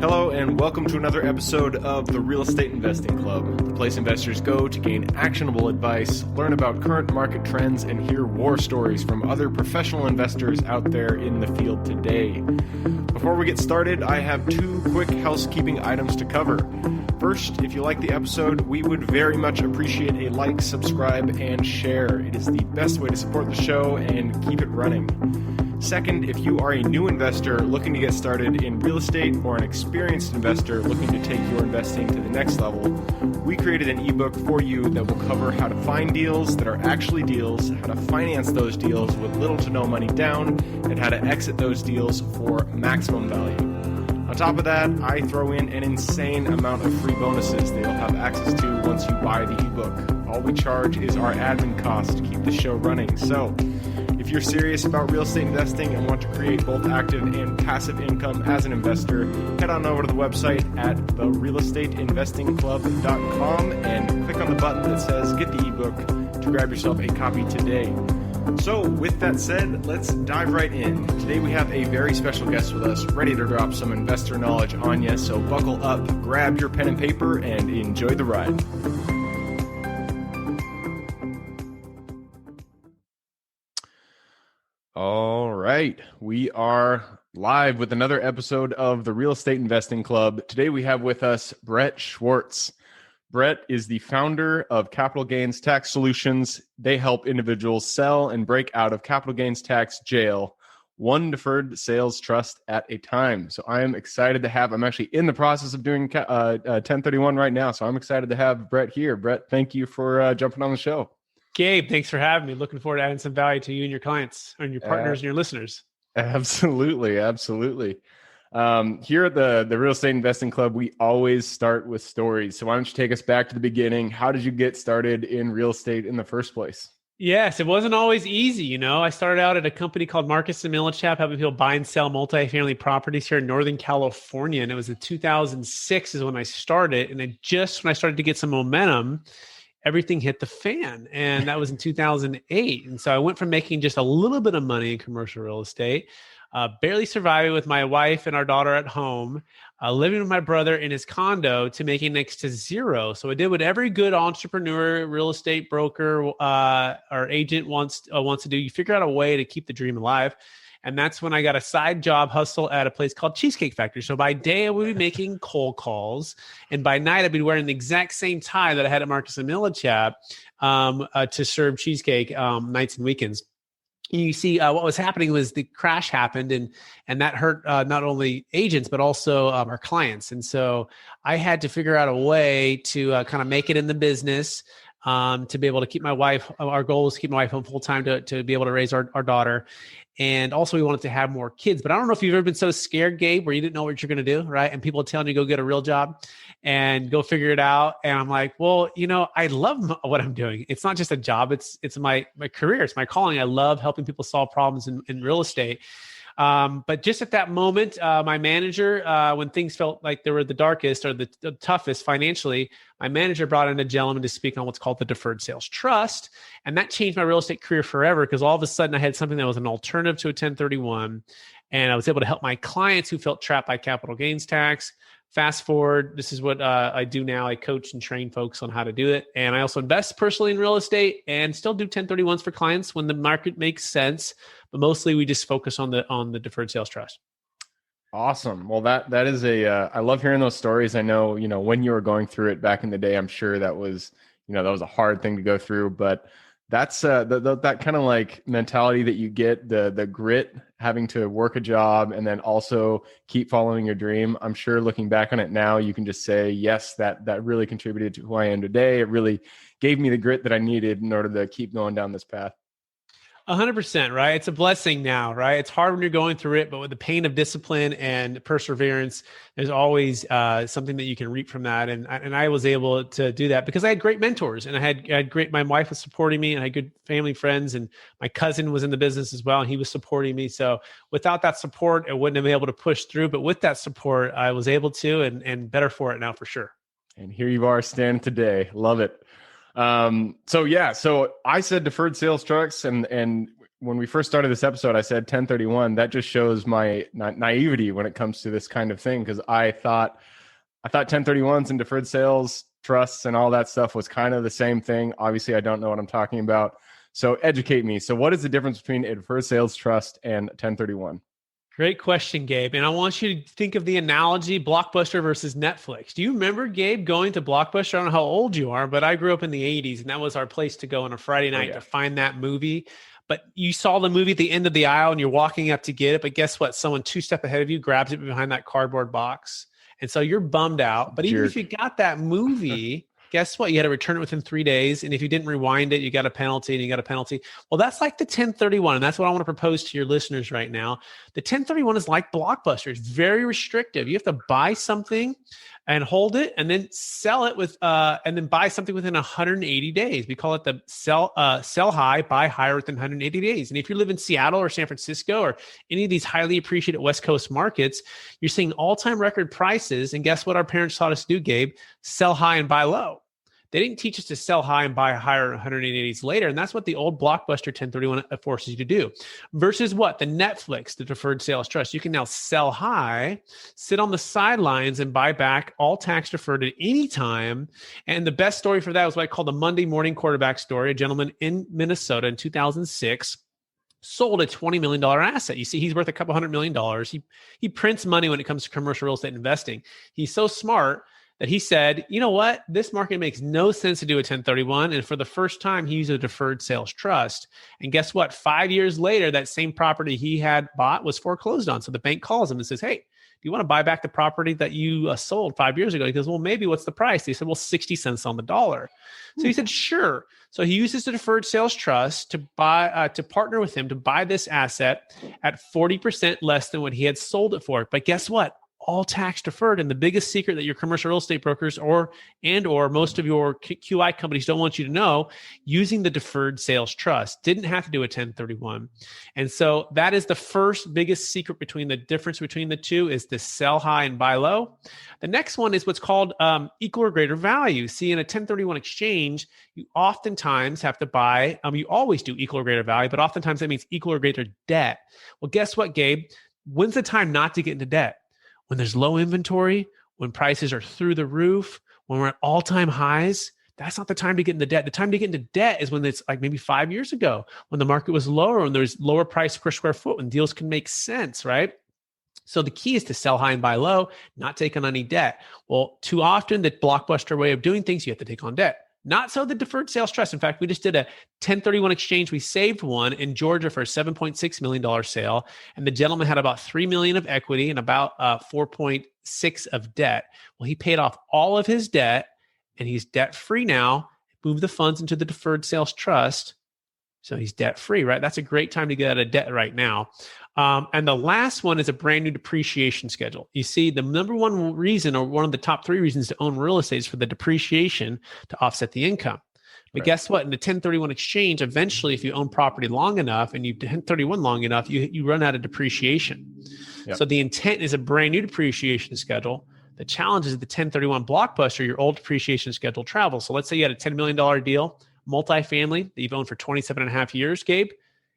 Hello and welcome to another episode of the Real Estate Investing Club, the place investors go to gain actionable advice, learn about current market trends, and hear war stories from other professional investors out there in the field today. Before we get started, I have two quick housekeeping items to cover. First, if you like the episode, we would very much appreciate a like, subscribe, and share. It is the best way to support the show and keep it running. Second, if you are a new investor looking to get started in real estate or an experienced investor looking to take your investing to the next level, we created an ebook for you that will cover how to find deals that are actually deals, how to finance those deals with little to no money down, and how to exit those deals for maximum value. On top of that, I throw in an insane amount of free bonuses that you'll have access to once you buy the ebook. All we charge is our admin cost to keep the show running. So, if you're serious about real estate investing and want to create both active and passive income as an investor, head on over to the website at therealestateinvestingclub.com and click on the button that says Get the ebook to grab yourself a copy today. So with that said, let's dive right in. Today we have a very special guest with us, ready to drop some investor knowledge on you. So buckle up, grab your pen and paper, and enjoy the ride. All right, we are live with another episode of the Real Estate Investing Club. Today we have with us Brett Swarts. Brett is the founder of Capital Gains Tax Solutions. They help individuals sell and break out of capital gains tax jail, one deferred sales trust at a time. So I am excited to have, I'm actually in the process of doing 1031 right now. So I'm excited to have Brett here. Brett, thank you for jumping on the show. Gabe, thanks for having me. Looking forward to adding some value to you and your clients and your partners and your listeners. Absolutely. Here at the Real Estate Investing Club, we always start with stories. So why don't you take us back to the beginning? How did you get started in real estate in the first place? Yes, it wasn't always easy. You know, I started out at a company called Marcus & Millichap, helping people buy and sell multifamily properties here in Northern California. And it was in 2006 is when I started. And when I started to get some momentum, everything hit the fan. And that was in 2008. And so I went from making just a little bit of money in commercial real estate, barely surviving with my wife and our daughter at home, living with my brother in his condo, to making next to zero. So I did what every good entrepreneur, real estate broker, or agent wants to do. You figure out a way to keep the dream alive. And that's when I got a side job hustle at a place called Cheesecake Factory. So by day, I would be making cold calls. And by night, I'd be wearing the exact same tie that I had at Marcus & Millichap to serve cheesecake nights and weekends. You see, what was happening was the crash happened, and that hurt not only agents, but also our clients. And so I had to figure out a way to kind of make it in the business, to be able to keep my wife. Our goal was to keep my wife home full time to be able to raise our daughter. And also we wanted to have more kids. But I don't know if you've ever been so scared, Gabe, where you didn't know what you're going to do, right? And people telling you go get a real job and go figure it out. And I'm like, well, you know, I love what I'm doing. It's not just a job. It's my career. It's my calling. I love helping people solve problems in real estate. But just at that moment, my manager, when things felt like they were the darkest or the toughest financially, my manager brought in a gentleman to speak on what's called the Deferred Sales Trust. And that changed my real estate career forever, because all of a sudden I had something that was an alternative to a 1031. And I was able to help my clients who felt trapped by capital gains tax. Fast forward, this is what I do now. I coach and train folks on how to do it. And I also invest personally in real estate and still do 1031s for clients when the market makes sense. But mostly we just focus on the Deferred Sales Trust. Awesome. Well, that is I love hearing those stories. I know, when you were going through it back in the day, I'm sure that was a hard thing to go through, but that's that kind of like mentality that you get, the grit, having to work a job and then also keep following your dream. I'm sure looking back on it now, you can just say, yes, that really contributed to who I am today. It really gave me the grit that I needed in order to keep going down this path. 100%, right? It's a blessing now, right? It's hard when you're going through it, but with the pain of discipline and perseverance, there's always something that you can reap from that. And I was able to do that because I had great mentors, and I had great, my wife was supporting me, and I had good family friends, and my cousin was in the business as well, and he was supporting me. So without that support, I wouldn't have been able to push through. But with that support, I was able to, and better for it now for sure. And here you are standing today. Love it. So I said deferred sales trucks, and when we first started this episode, I said 1031. That just shows my naivety when it comes to this kind of thing, because I thought 1031s and deferred sales trusts and all that stuff was kind of the same thing. Obviously, I don't know what I'm talking about. So educate me. So what is the difference between a deferred sales trust and 1031? Great question, Gabe. And I want you to think of the analogy Blockbuster versus Netflix. Do you remember, Gabe, going to Blockbuster? I don't know how old you are, but I grew up in the 80s, and that was our place to go on a Friday night to find that movie. But you saw the movie at the end of the aisle and you're walking up to get it. But guess what? Someone 2 steps ahead of you grabs it behind that cardboard box. And so you're bummed out. But even if you got that movie, guess what? You had to return it within 3 days. And if you didn't rewind it, you got a penalty and you got a penalty. Well, that's like the 1031. And that's what I want to propose to your listeners right now. The 1031 is like Blockbuster. It's very restrictive. You have to buy something and hold it and then sell it and then buy something within 180 days. We call it the sell high, buy higher within 180 days. And if you live in Seattle or San Francisco or any of these highly appreciated West Coast markets, you're seeing all-time record prices. And guess what our parents taught us to do, Gabe? Sell high and buy low. They didn't teach us to sell high and buy higher 180 days later. And that's what the old Blockbuster 1031 forces you to do. Versus what? The Netflix, the deferred sales trust. You can now sell high, sit on the sidelines and buy back all tax deferred at any time. And the best story for that was what I call the Monday morning quarterback story. A gentleman in Minnesota in 2006 sold a $20 million asset. You see, he's worth a couple $100 million. He prints money when it comes to commercial real estate investing. He's so smart that he said, you know what, this market makes no sense to do a 1031. And for the first time, he used a deferred sales trust. And guess what? 5 years later, that same property he had bought was foreclosed on. So the bank calls him and says, hey, do you want to buy back the property that you sold 5 years ago? He goes, well, maybe. What's the price? They said, well, 60 cents on the dollar. So he said, sure. So he uses the deferred sales trust to partner with him to buy this asset at 40% less than what he had sold it for. But guess what? All tax deferred. And the biggest secret that your commercial real estate brokers or most of your QI companies don't want you to know, using the deferred sales trust, didn't have to do a 1031. And so that is the first biggest secret between the difference between the two, is to sell high and buy low. The next one is what's called equal or greater value. See, in a 1031 exchange, you oftentimes have to buy, you always do equal or greater value, but oftentimes that means equal or greater debt. Well, guess what, Gabe? When's the time not to get into debt? When there's low inventory, when prices are through the roof, when we're at all-time highs. That's not the time to get into debt. The time to get into debt is when it's like maybe 5 years ago, when the market was lower, when there's lower price per square foot, when deals can make sense, right? So the key is to sell high and buy low, not take on any debt. Well, too often, the Blockbuster way of doing things, you have to take on debt. Not so the deferred sales trust. In fact, we just did a 1031 exchange. We saved one in Georgia for a $7.6 million sale. And the gentleman had about $3 million of equity and about 4.6 of debt. Well, he paid off all of his debt and he's debt free now. Moved the funds into the deferred sales trust. So he's debt free, right? That's a great time to get out of debt right now. And the last one is a brand new depreciation schedule. You see, the number one reason, or one of the top 3 reasons to own real estate, is for the depreciation to offset the income. But guess what? In the 1031 exchange, eventually, if you own property long enough and you 1031 long enough, you run out of depreciation. Yep. So the intent is a brand new depreciation schedule. The challenge is the 1031 Blockbuster, your old depreciation schedule travels. So let's say you had a $10 million deal, multifamily that you've owned for 27 and a half years, Gabe.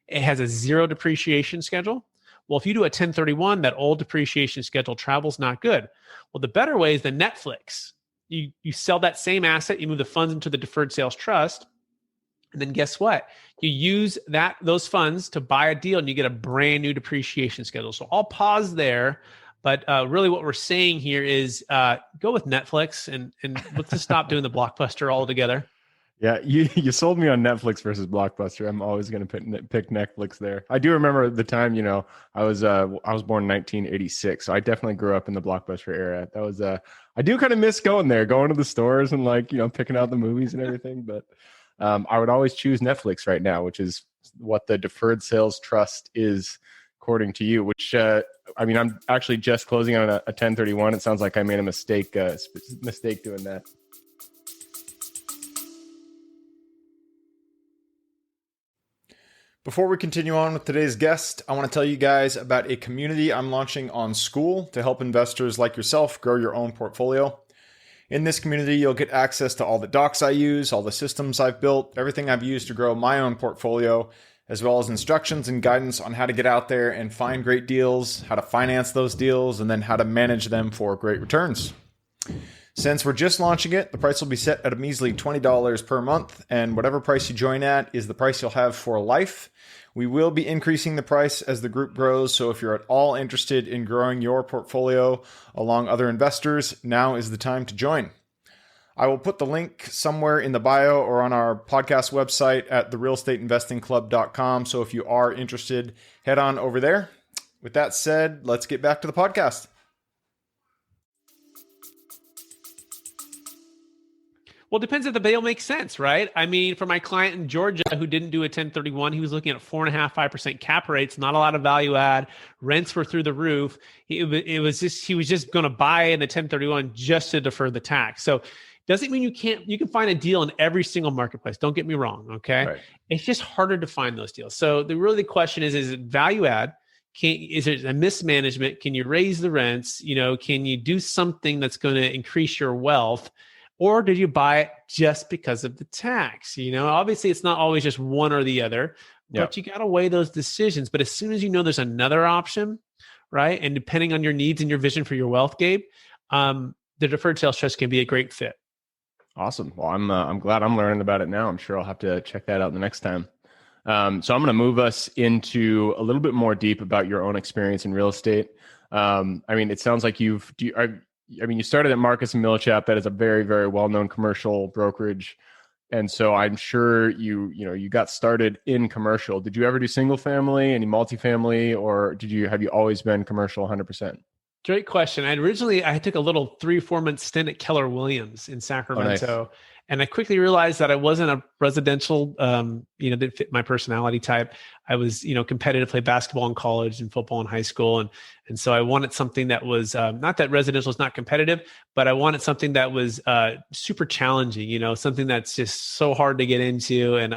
It has a 0 depreciation schedule. Well, if you do a 1031, that old depreciation schedule travels not good. Well, the better way is the Netflix. You sell that same asset, you move the funds into the deferred sales trust, and then guess what? You use those funds to buy a deal and you get a brand new depreciation schedule. So I'll pause there. But really what we're saying here is go with Netflix and let's just stop doing the Blockbuster altogether. Yeah, you sold me on Netflix versus Blockbuster. I'm always going to pick Netflix there. I do remember the time, I was born in 1986, so I definitely grew up in the Blockbuster era. That was I do kind of miss going to the stores and picking out the movies and everything. But I would always choose Netflix right now, which is what the deferred sales trust is, according to you. Which I'm actually just closing on a 1031. It sounds like I made a mistake doing that. Before we continue on with today's guest, I want to tell you guys about a community I'm launching on School to help investors like yourself grow your own portfolio. In this community, you'll get access to all the docs I use, all the systems I've built, everything I've used to grow my own portfolio, as well as instructions and guidance on how to get out there and find great deals, how to finance those deals, and then how to manage them for great returns. Since we're just launching it, the price will be set at a measly $20 per month, and whatever price you join at is the price you'll have for life. We will be increasing the price as the group grows, so if you're at all interested in growing your portfolio along other investors, now is the time to join. I will put the link somewhere in the bio or on our podcast website at therealestateinvestingclub.com, so if you are interested, head on over there. With that said, let's get back to the podcast. Well, it depends if the deal makes sense, right? I mean, for my client in Georgia who didn't do a 1031, he was looking at 4.5%, 5% cap rates, not a lot of value add. Rents were through the roof. He was just going to buy in a 1031 just to defer the tax. So doesn't mean you can find a deal in every single marketplace. Don't get me wrong. Okay. Right. It's just harder to find those deals. So the question is it value add? Is it a mismanagement? Can you raise the rents? Can you do something that's going to increase your wealth? Or did you buy it just because of the tax? Obviously it's not always just one or the other, but you got to weigh those decisions. But as soon as you know there's another option, right? And depending on your needs and your vision for your wealth, Gabe, the deferred sales trust can be a great fit. Awesome. Well, I'm glad I'm learning about it now. I'm sure I'll have to check that out the next time. So I'm going to move us into a little bit more deep about your own experience in real estate. It sounds like you started at Marcus & Millichap. That is a very, very well-known commercial brokerage. And so I'm sure you got started in commercial. Did you ever do single family, any multifamily, or have you always been commercial 100%? Great question. I took a little 3-4 month stint at Keller Williams in Sacramento. Oh, nice. And I quickly realized that I wasn't a residential, that fit my personality type. I was, competitive, played basketball in college and football in high school. And so I wanted something that was, not that residential is not competitive, but I wanted something that was super challenging, something that's just so hard to get into. And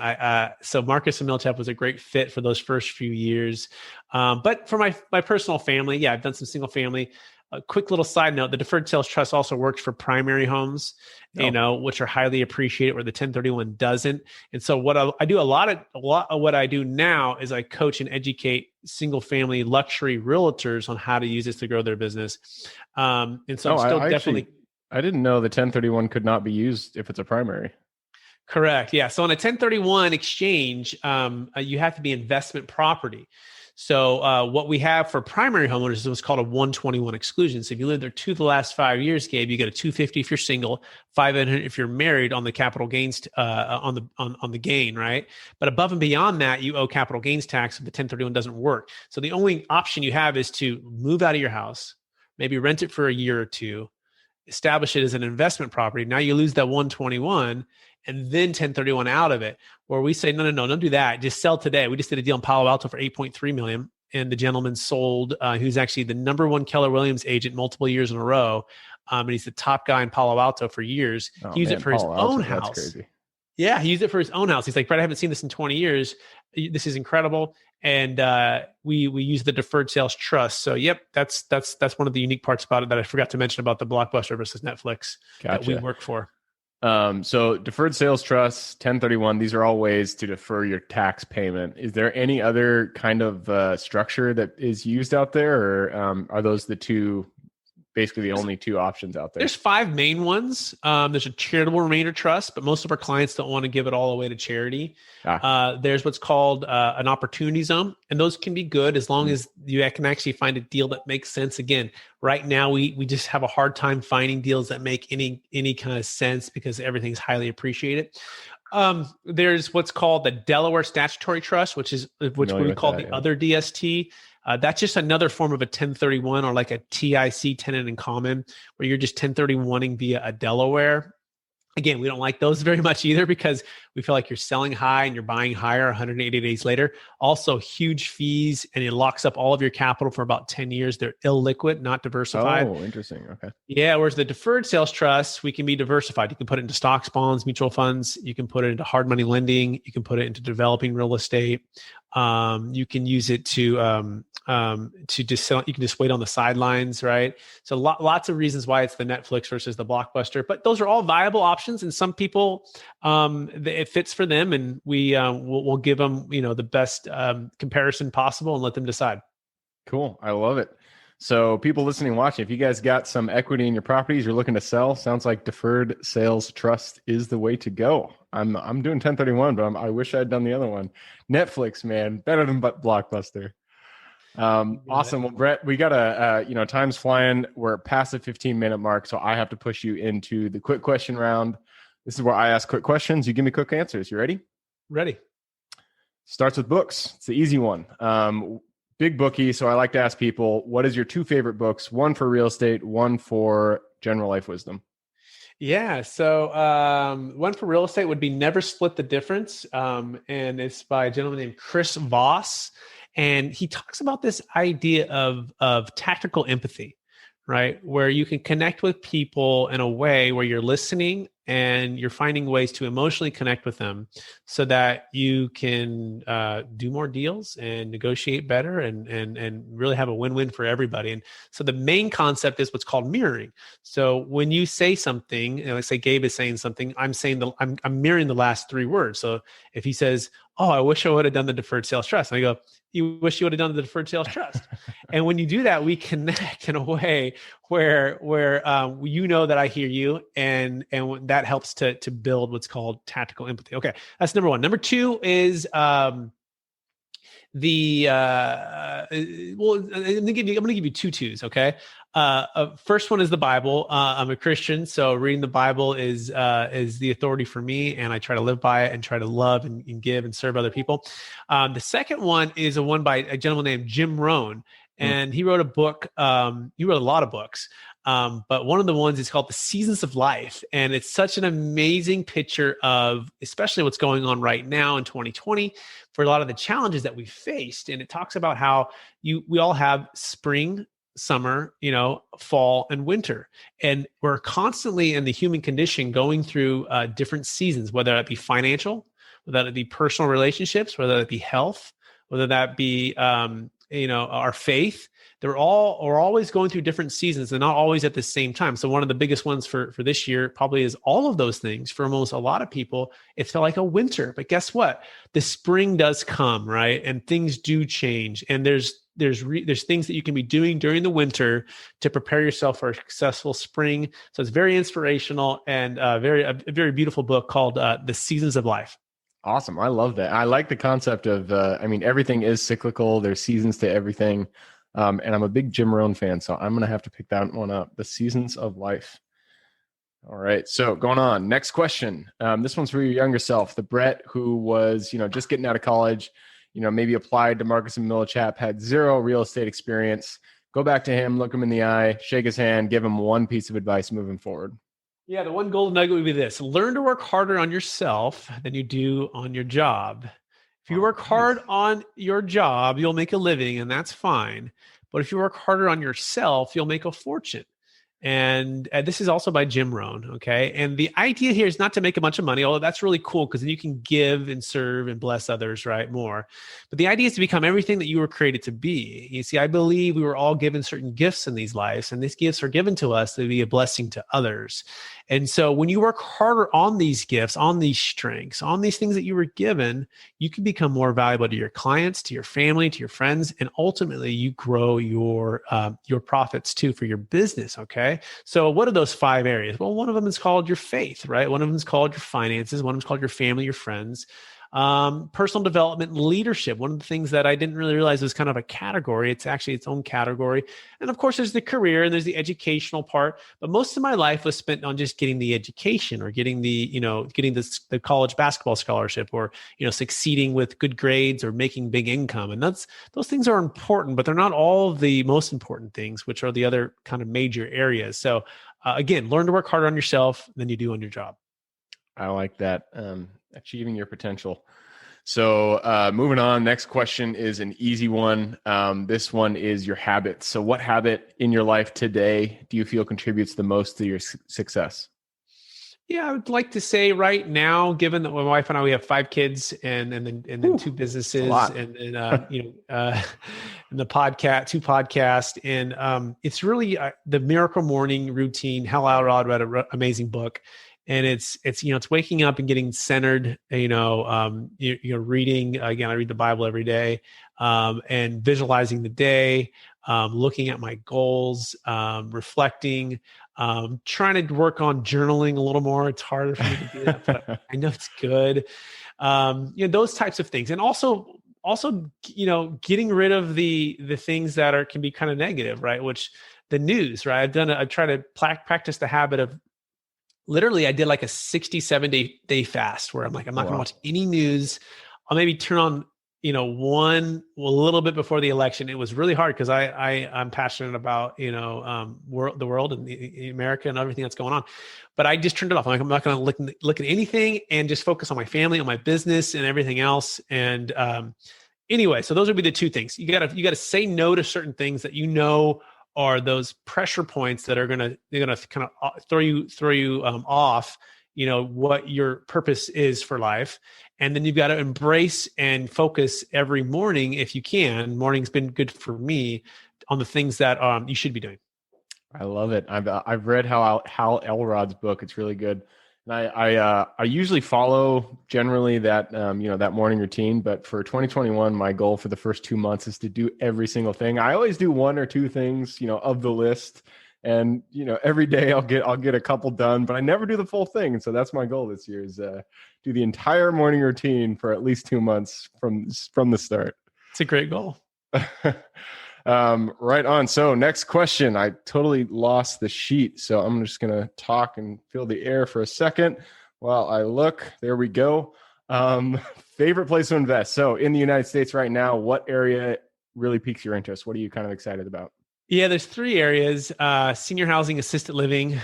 so Marcus & Millichap was a great fit for those first few years. But for my personal family, I've done some single family. A quick little side note, the deferred sales trust also works for primary homes, which are highly appreciated where the 1031 doesn't. And so what I do, a lot of what I do now is I coach and educate single family luxury realtors on how to use this to grow their business. And so I didn't know the 1031 could not be used if it's a primary. Correct. Yeah. So on a 1031 exchange, you have to be investment property. So what we have for primary homeowners is what's called a 121 exclusion. So if you live there 2 of the last 5 years, Gabe, you get a $250 if you're single, $500 if you're married on the capital gains on the gain, right? But above and beyond that, you owe capital gains tax if the 1031 doesn't work. So the only option you have is to move out of your house, maybe rent it for a year or two, establish it as an investment property. Now you lose that 121 and then 1031 out of it, where we say, no, don't do that. Just sell today. We just did a deal in Palo Alto for $8.3 million. And the gentleman sold, who's actually the number one Keller Williams agent multiple years in a row. And he's the top guy in Palo Alto for years. He used it for his own house. That's crazy. Yeah, he used it for his own house. He's like, Brett, I haven't seen this in 20 years. This is incredible. And we use the deferred sales trust. So yep, that's one of the unique parts about it that I forgot to mention about the Blockbuster versus Netflix that we work for. So deferred sales trusts, 1031, these are all ways to defer your tax payment. Is there any other kind of structure that is used out there, or are those basically the only two options out there? There's 5 main ones. There's a charitable remainder trust, but most of our clients don't want to give it all away to charity. There's what's called an opportunity zone, and those can be good as long as you can actually find a deal that makes sense. Again, right now we just have a hard time finding deals that make any kind of sense because everything's highly appreciated. There's what's called the Delaware Statutory Trust, which we call the other DST. That's just another form of a 1031 or like a TIC, tenant in common, where you're just 1031ing via a Delaware. Again, we don't like those very much either because we feel like you're selling high and you're buying higher 180 days later. Also, huge fees, and it locks up all of your capital for about 10 years. They're illiquid, not diversified. Oh, interesting. Okay. Yeah, whereas the deferred sales trust, we can be diversified. You can put it into stocks, bonds, mutual funds. You can put it into hard money lending. You can put it into developing real estate. You can use it to just sell, you can just wait on the sidelines, right? So lots of reasons why it's the Netflix versus the Blockbuster, but those are all viable options. And some people, it fits for them, and we'll give them, the best comparison possible and let them decide. Cool. I love it. So people listening, watching, if you guys got some equity in your properties, you're looking to sell, sounds like deferred sales trust is the way to go. I'm doing 1031, but I wish I'd done the other one. Netflix, man, better than Blockbuster. Awesome. Well, Brett, we got time's flying. We're past the 15-minute mark, so I have to push you into the quick question round. This is where I ask quick questions. You give me quick answers. You ready? Ready. Starts with books. It's the easy one. Big bookie. So I like to ask people, what is your two favorite books? One for real estate, one for general life wisdom. Yeah. So one for real estate would be Never Split the Difference. And it's by a gentleman named Chris Voss. And he talks about this idea of tactical empathy, right? Where you can connect with people in a way where you're listening and you're finding ways to emotionally connect with them so that you can do more deals and negotiate better and really have a win-win for everybody. And so the main concept is what's called mirroring. So when you say something, let's say Gabe is saying something, I'm mirroring the last three words. So if he says, "Oh, I wish I would have done the deferred sales trust," and I go, "You wish you would have done the deferred sales trust." And when you do that, we connect in a way where that I hear you, and that helps to build what's called tactical empathy. Okay, that's number one. Number two is I'm going to give you two twos. Okay. First one is the Bible. I'm a Christian, so reading the Bible is the authority for me, and I try to live by it and try to love and give and serve other people. The second one is one by a gentleman named Jim Rohn, and he wrote a book. He wrote a lot of books, but one of the ones is called The Seasons of Life, and it's such an amazing picture of especially what's going on right now in 2020 for a lot of the challenges that we faced. And it talks about how we all have spring, summer, fall and winter. And we're constantly in the human condition going through different seasons, whether that be financial, whether that be personal relationships, whether that be health, whether that be, our faith. We're always going through different seasons and not always at the same time. So one of the biggest ones for this year probably is all of those things. For almost a lot of people, it felt like a winter, but guess what? The spring does come, right? And things do change. And there's things that you can be doing during the winter to prepare yourself for a successful spring. So it's very inspirational and a very beautiful book called The Seasons of Life. Awesome. I love that. I like the concept of, everything is cyclical. There's seasons to everything. And I'm a big Jim Rohn fan, so I'm going to have to pick that one up. The Seasons of Life. All right. So going on. Next question. This one's for your younger self, the Brett who was, just getting out of college, maybe applied to Marcus and Millichap, had zero real estate experience. Go back to him, look him in the eye, shake his hand, give him one piece of advice moving forward. Yeah, the one golden nugget would be this: learn to work harder on yourself than you do on your job. If you work hard on your job, you'll make a living, and that's fine. But if you work harder on yourself, you'll make a fortune. And this is also by Jim Rohn, okay? And the idea here is not to make a bunch of money, although that's really cool because then you can give and serve and bless others, right, more. But the idea is to become everything that you were created to be. You see, I believe we were all given certain gifts in these lives, and these gifts are given to us to be a blessing to others. And so when you work harder on these gifts, on these strengths, on these things that you were given, you can become more valuable to your clients, to your family, to your friends, and ultimately you grow your profits too for your business, okay? So what are those 5 areas? Well, one of them is called your faith, right? One of them is called your finances. One of them is called your family, your friends. Personal development and leadership. One of the things that I didn't really realize was kind of a category. It's actually its own category. And of course, there's the career and there's the educational part. But most of my life was spent on just getting the education or getting the college basketball scholarship or, succeeding with good grades or making big income. And those things are important, but they're not all the most important things, which are the other kind of major areas. So again, learn to work harder on yourself than you do on your job. I like that. Achieving your potential. So moving on, next question is an easy one. This one is your habits. So what habit in your life today do you feel contributes the most to your success? Yeah, I would like to say right now, given that my wife and I, we have 5 kids and then 2 It's a businesses lot. and and the podcast, 2 podcasts, and it's really the Miracle Morning Routine. Hal Elrod read an amazing book, and it's waking up and getting centered. You're reading again. I read the Bible every day, and visualizing the day, looking at my goals, reflecting. Trying to work on journaling a little more. It's harder for me to do that, but I know it's good. Those types of things, and also, getting rid of the things that can be kind of negative, right? Which the news, right? I've tried to practice the habit of literally. I did like a 67-day fast where I'm like, I'm not going to watch any news. I'll maybe turn on one a little bit before the election. It was really hard because I'm passionate about the world and America and everything that's going on, but I just turned it off. I'm like, I'm not going to look at anything and just focus on my family, on my business, and everything else. And anyway, so those would be the 2 things. You gotta say no to certain things that are those pressure points that they're gonna kind of throw you off. What your purpose is for life. And then you've got to embrace and focus every morning, if you can. Morning's been good for me on the things that you should be doing. I love it. I've read Hal Elrod's book. It's really good. And I usually follow generally that that morning routine, but for 2021, my goal for the first 2 months is to do every single thing. I always do 1 or 2 things, of the list. And every day I'll get a couple done, but I never do the full thing. And so that's my goal this year is do the entire morning routine for at least 2 months from the start. It's a great goal. Right on. So next question. I totally lost the sheet, so I'm just gonna talk and fill the air for a second while I look. There we go. Favorite place to invest. So in the United States right now, what area really piques your interest? What are you kind of excited about? Yeah, there's 3 areas, senior housing, assisted living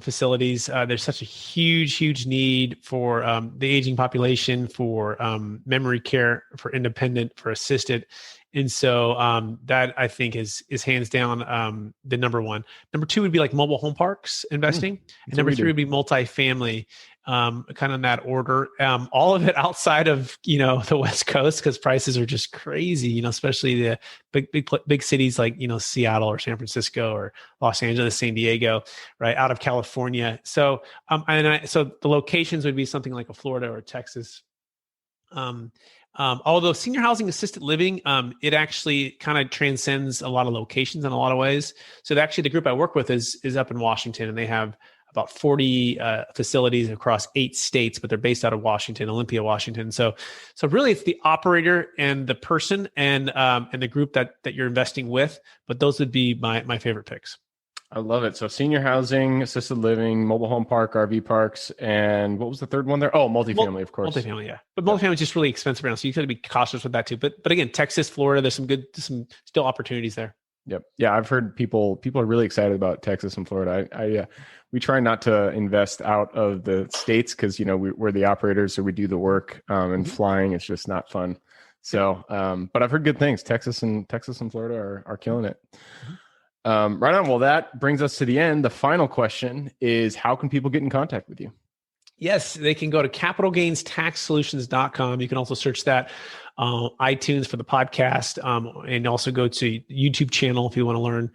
facilities. There's such a huge need for the aging population, for memory care, for independent, for assisted. And so that I think is hands down the number 1. Number 2 would be like mobile home parks investing. And number 3 would be multifamily, kind of in that order. All of it outside of, the West Coast, because prices are just crazy, especially the big cities like, Seattle or San Francisco or Los Angeles, San Diego, right out of California. So, so the locations would be something like a Florida or Texas. Although senior housing assisted living, it actually kind of transcends a lot of locations in a lot of ways. So actually the group I work with is up in Washington, and they have about 40 facilities across 8 states, but they're based out of Washington, Olympia, Washington. So really it's the operator and the person and the group that you're investing with, but those would be my favorite picks. I love it. So senior housing, assisted living, mobile home park, RV parks, and what was the third one there? Oh, multifamily, of course. Multifamily, yeah. But multifamily is just really expensive right now, so you got to be cautious with that too. But again, Texas, Florida, there's some still opportunities there. Yep. Yeah, I've heard people are really excited about Texas and Florida. We try not to invest out of the states because we're the operators, so we do the work, and flying is just not fun. So, but I've heard good things. Texas and Florida are killing it. Right on. Well, that brings us to the end. The final question is, how can people get in contact with you? Yes, they can go to capitalgainstaxsolutions.com. You can also search that iTunes for the podcast, and also go to YouTube channel if you want to learn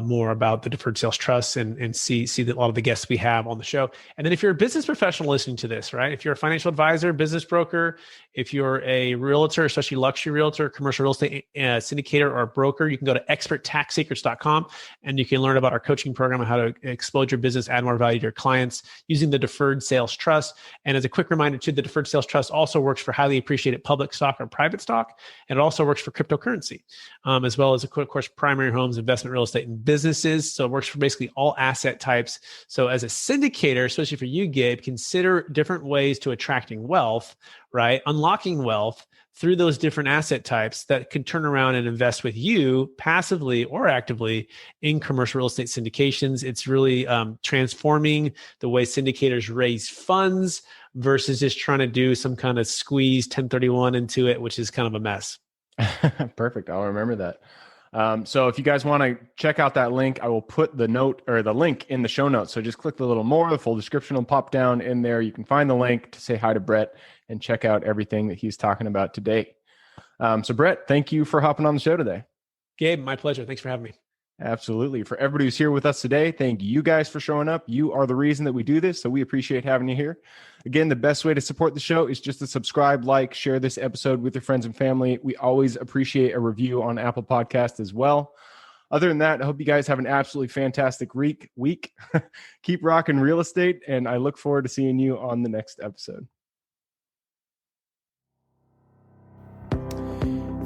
more about the Deferred Sales Trust and see a lot of the guests we have on the show. And then if you're a business professional listening to this, right? If you're a financial advisor, business broker, if you're a realtor, especially luxury realtor, commercial real estate syndicator, or a broker, you can go to experttaxsecrets.com and you can learn about our coaching program on how to explode your business, add more value to your clients using the Deferred Sales Trust. And as a quick reminder too, the Deferred Sales Trust also works for highly appreciated public stock or private stock. And it also works for cryptocurrency, as well as, of course, primary homes, investment real estate, and businesses. So it works for basically all asset types. So as a syndicator, especially for you, Gabe, consider different ways to attracting wealth, right? Unlocking wealth through those different asset types that can turn around and invest with you passively or actively in commercial real estate syndications. It's really transforming the way syndicators raise funds versus just trying to do some kind of squeeze 1031 into it, which is kind of a mess. Perfect. I'll remember that. So if you guys want to check out that link, I will put the link in the show notes. So just click the little more, the full description will pop down in there. You can find the link to say hi to Brett and check out everything that he's talking about today. So Brett, thank you for hopping on the show today. Gabe, my pleasure. Thanks for having me. Absolutely. For everybody who's here with us today, thank you guys for showing up. You are the reason that we do this, so we appreciate having you here. Again, the best way to support the show is just to subscribe, like, share this episode with your friends and family. We always appreciate a review on Apple Podcast as well. Other than that, I hope you guys have an absolutely fantastic week. Keep rocking real estate, and I look forward to seeing you on the next episode.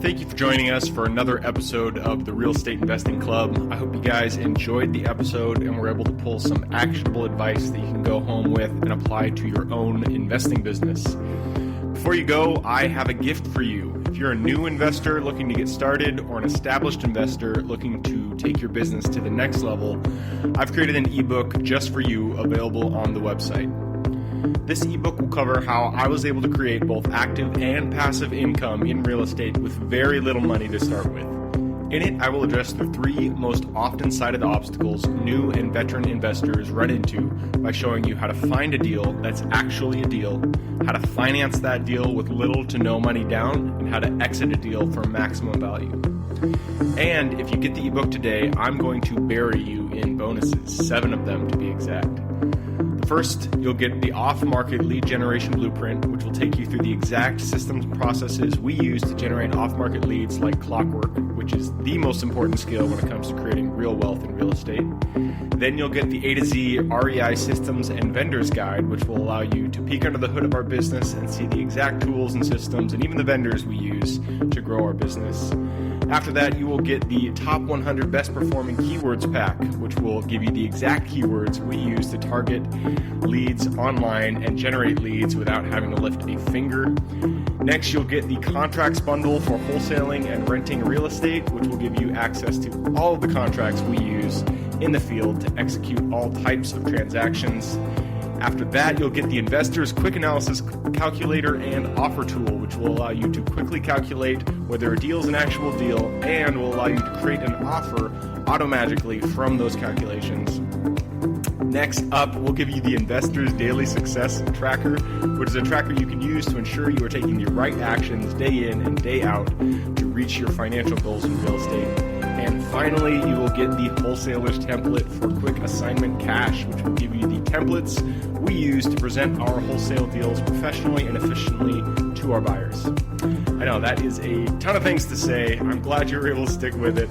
Thank you for joining us for another episode of the Real Estate Investing Club. I hope you guys enjoyed the episode and were able to pull some actionable advice that you can go home with and apply to your own investing business. Before you go, I have a gift for you. If you're a new investor looking to get started or an established investor looking to take your business to the next level, I've created an ebook just for you available on the website. This ebook will cover how I was able to create both active and passive income in real estate with very little money to start with. In it, I will address the 3 most often cited obstacles new and veteran investors run into by showing you how to find a deal that's actually a deal, how to finance that deal with little to no money down, and how to exit a deal for maximum value. And if you get the ebook today, I'm going to bury you in bonuses, 7 of them to be exact. First, you'll get the off-market lead generation blueprint, which will take you through the exact systems and processes we use to generate off-market leads like clockwork, which is the most important skill when it comes to creating real wealth in real estate. Then you'll get the A to Z REI systems and vendors guide, which will allow you to peek under the hood of our business and see the exact tools and systems and even the vendors we use to grow our business. After that, you will get the top 100 best performing keywords pack, which will give you the exact keywords we use to target leads online and generate leads without having to lift a finger. Next, you'll get the contracts bundle for wholesaling and renting real estate, which will give you access to all of the contracts we use in the field to execute all types of transactions. After that, you'll get the Investor's Quick Analysis Calculator and Offer Tool, which will allow you to quickly calculate whether a deal is an actual deal and will allow you to create an offer automagically from those calculations. Next up, we'll give you the Investor's Daily Success Tracker, which is a tracker you can use to ensure you are taking the right actions day in and day out to reach your financial goals in real estate. And finally, you will get the Wholesaler's Template for Quick Assignment Cash, which will give you the templates we use to present our wholesale deals professionally and efficiently to our buyers. I know that is a ton of things to say. I'm glad you're able to stick with it.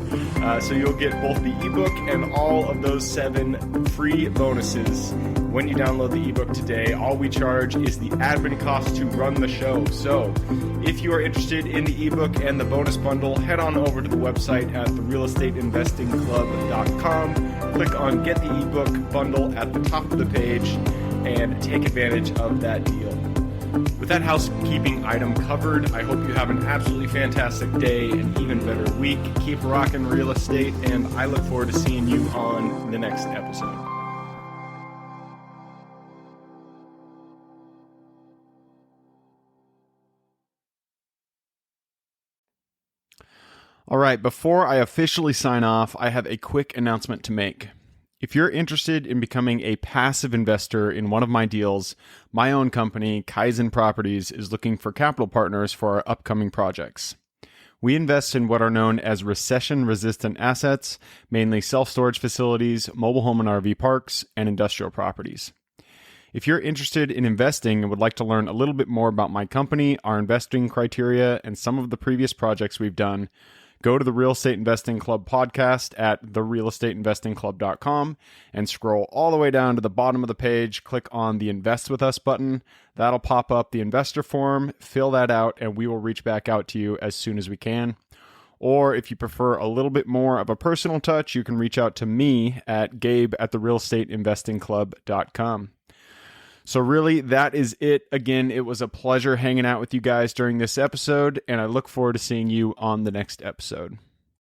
So you'll get both the ebook and all of those 7 free bonuses when you download the ebook today. All we charge is the admin cost to run the show. So if you are interested in the ebook and the bonus bundle, head on over to the website at therealestateinvestingclub.com. Click on Get the Ebook Bundle at the top of the page and take advantage of that deal. With that housekeeping item covered, I hope you have an absolutely fantastic day and even better week. Keep rocking real estate, and I look forward to seeing you on the next episode. All right, before I officially sign off, I have a quick announcement to make. If you're interested in becoming a passive investor in one of my deals, my own company, Kaizen Properties, is looking for capital partners for our upcoming projects. We invest in what are known as recession-resistant assets, mainly self-storage facilities, mobile home and RV parks, and industrial properties. If you're interested in investing and would like to learn a little bit more about my company, our investing criteria, and some of the previous projects we've done, go to the Real Estate Investing Club podcast at therealestateinvestingclub.com and scroll all the way down to the bottom of the page. Click on the Invest With Us button. That'll pop up the investor form. Fill that out, and we will reach back out to you as soon as we can. Or if you prefer a little bit more of a personal touch, you can reach out to me at gabe@therealestateinvestingclub.com. So really, that is it. Again, it was a pleasure hanging out with you guys during this episode, and I look forward to seeing you on the next episode.